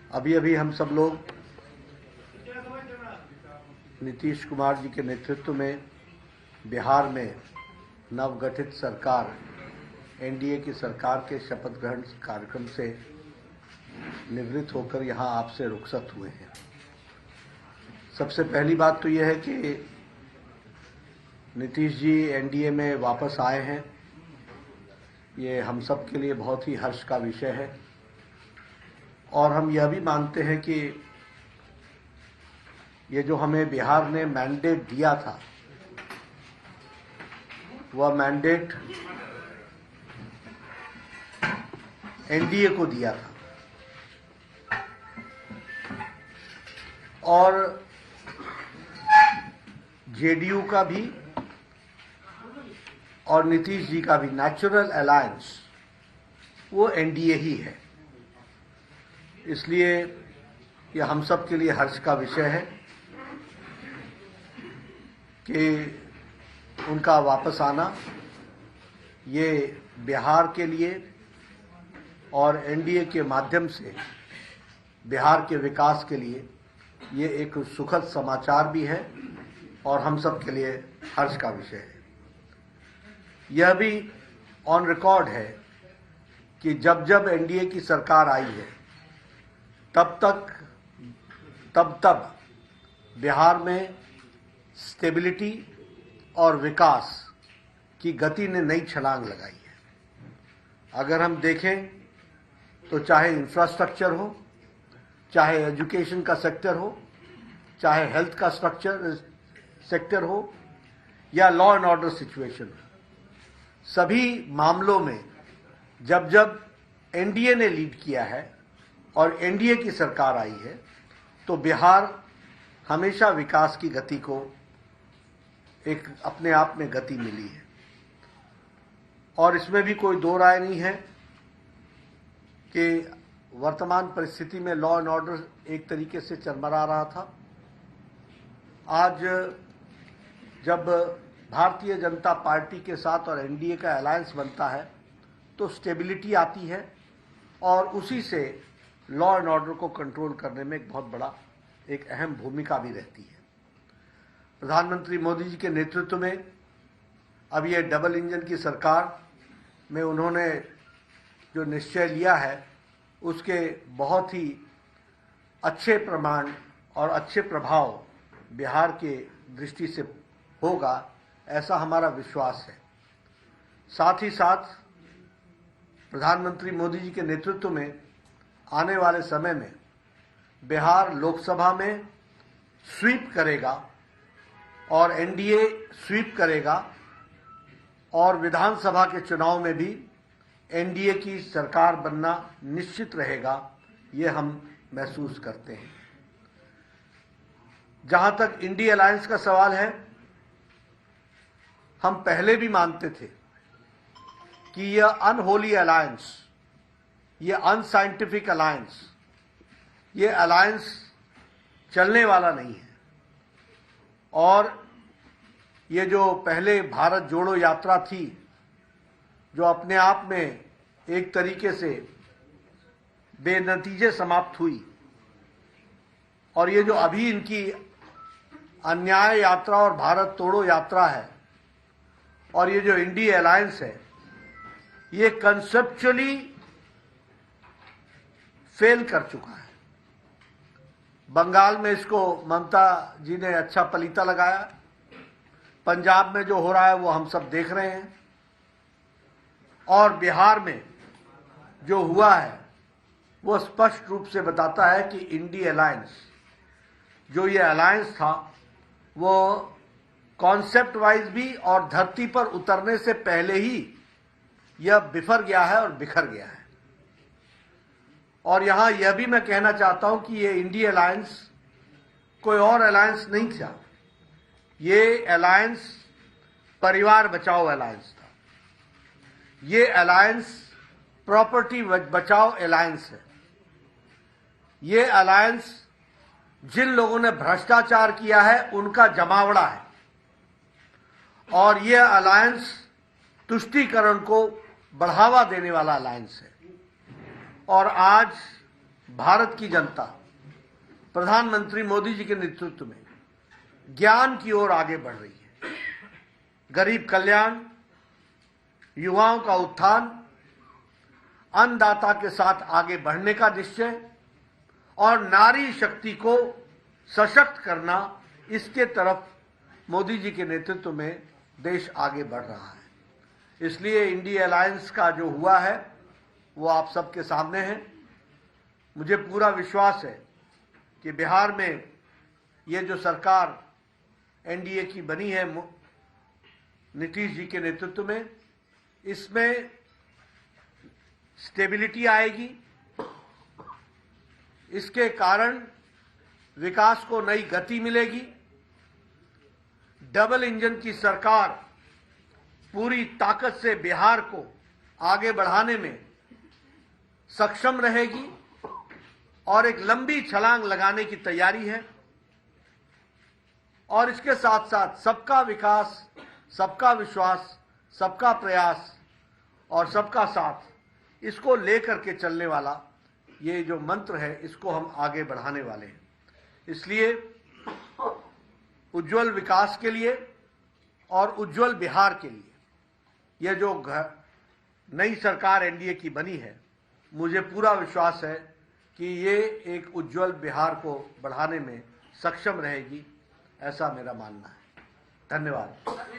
अभी अभी हम सब लोग नीतीश कुमार जी के नेतृत्व में बिहार में नवगठित सरकार एनडीए की सरकार के शपथ ग्रहण कार्यक्रम से निवृत्त होकर यहाँ आपसे रुखसत हुए हैं। सबसे पहली बात तो यह है कि नीतीश जी एनडीए में वापस आए हैं। ये हम सब के लिए बहुत ही हर्ष का विषय है और हम यह भी मानते हैं कि ये जो हमें बिहार ने मैंडेट दिया था वह मैंडेट एनडीए को दिया था और जेडीयू का भी और नीतीश जी का भी नेचुरल अलायंस वो एनडीए ही है। इसलिए यह हम सब के लिए हर्ष का विषय है कि उनका वापस आना ये बिहार के लिए और एनडीए के माध्यम से बिहार के विकास के लिए ये एक सुखद समाचार भी है और हम सब के लिए हर्ष का विषय है। यह भी ऑन रिकॉर्ड है कि जब जब एनडीए की सरकार आई है तब बिहार में स्टेबिलिटी और विकास की गति ने नई छलांग लगाई है। अगर हम देखें तो चाहे इंफ्रास्ट्रक्चर हो, चाहे एजुकेशन का सेक्टर हो, चाहे हेल्थ का सेक्टर हो या लॉ एंड ऑर्डर सिचुएशन हो, सभी मामलों में जब जब एनडीए ने लीड किया है और एनडीए की सरकार आई है तो बिहार हमेशा विकास की गति को एक अपने आप में गति मिली है और इसमें भी कोई दो राय नहीं है कि वर्तमान परिस्थिति में लॉ एंड ऑर्डर एक तरीके से चरमरा रहा था। आज जब भारतीय जनता पार्टी के साथ और एनडीए का अलायंस बनता है तो स्टेबिलिटी आती है और उसी से लॉ एंड ऑर्डर को कंट्रोल करने में एक बहुत बड़ा एक अहम भूमिका भी रहती है। प्रधानमंत्री मोदी जी के नेतृत्व में अब ये डबल इंजन की सरकार में उन्होंने जो निश्चय लिया है उसके बहुत ही अच्छे प्रमाण और अच्छे प्रभाव बिहार के दृष्टि से होगा, ऐसा हमारा विश्वास है। साथ ही साथ प्रधानमंत्री मोदी जी के नेतृत्व में आने वाले समय में बिहार लोकसभा में स्वीप करेगा और एनडीए स्वीप करेगा और विधानसभा के चुनाव में भी एनडीए की सरकार बनना निश्चित रहेगा, ये हम महसूस करते हैं। जहां तक इंडिया अलायंस का सवाल है, हम पहले भी मानते थे कि यह अनहोली अलायंस, यह अनसाइंटिफिक अलायंस, यह अलायंस चलने वाला नहीं है और ये जो पहले भारत जोड़ो यात्रा थी जो अपने आप में एक तरीके से बेनतीजे समाप्त हुई और ये जो अभी इनकी अन्याय यात्रा और भारत तोड़ो यात्रा है और ये जो इंडिया अलायंस है ये कंसेप्चुअली फेल कर चुका है। बंगाल में इसको ममता जी ने अच्छा पलीता लगाया, पंजाब में जो हो रहा है वो हम सब देख रहे हैं और बिहार में जो हुआ है वो स्पष्ट रूप से बताता है कि इंडिया अलायंस जो ये अलायंस था वो कॉन्सेप्ट वाइज भी और धरती पर उतरने से पहले ही यह बिफर गया है और बिखर गया है। और यहां यह भी मैं कहना चाहता हूं कि ये इंडिया अलायंस कोई और अलायंस नहीं था, ये अलायंस परिवार बचाओ अलायंस था, ये अलायंस प्रॉपर्टी बचाओ अलायंस है, ये अलायंस जिन लोगों ने भ्रष्टाचार किया है उनका जमावड़ा है और ये अलायंस तुष्टीकरण को बढ़ावा देने वाला अलायंस है। और आज भारत की जनता प्रधानमंत्री मोदी जी के नेतृत्व में ज्ञान की ओर आगे बढ़ रही है। गरीब कल्याण, युवाओं का उत्थान, अन्नदाता के साथ आगे बढ़ने का निश्चय और नारी शक्ति को सशक्त करना, इसके तरफ मोदी जी के नेतृत्व में देश आगे बढ़ रहा है। इसलिए इंडिया अलायंस का जो हुआ है वो आप सबके सामने है। मुझे पूरा विश्वास है कि बिहार में ये जो सरकार एनडीए की बनी है नीतीश जी के नेतृत्व में, इसमें स्टेबिलिटी आएगी। इसके कारण विकास को नई गति मिलेगी। डबल इंजन की सरकार पूरी ताकत से बिहार को आगे बढ़ाने में सक्षम रहेगी और एक लंबी छलांग लगाने की तैयारी है। और इसके साथ साथ सबका विकास, सबका विश्वास, सबका प्रयास और सबका साथ, इसको लेकर के चलने वाला ये जो मंत्र है, इसको हम आगे बढ़ाने वाले हैं। इसलिए उज्जवल विकास के लिए और उज्जवल बिहार के लिए यह जो नई सरकार एनडीए की बनी है, मुझे पूरा विश्वास है कि ये एक उज्जवल बिहार को बढ़ाने में सक्षम रहेगी, ऐसा मेरा मानना है। धन्यवाद।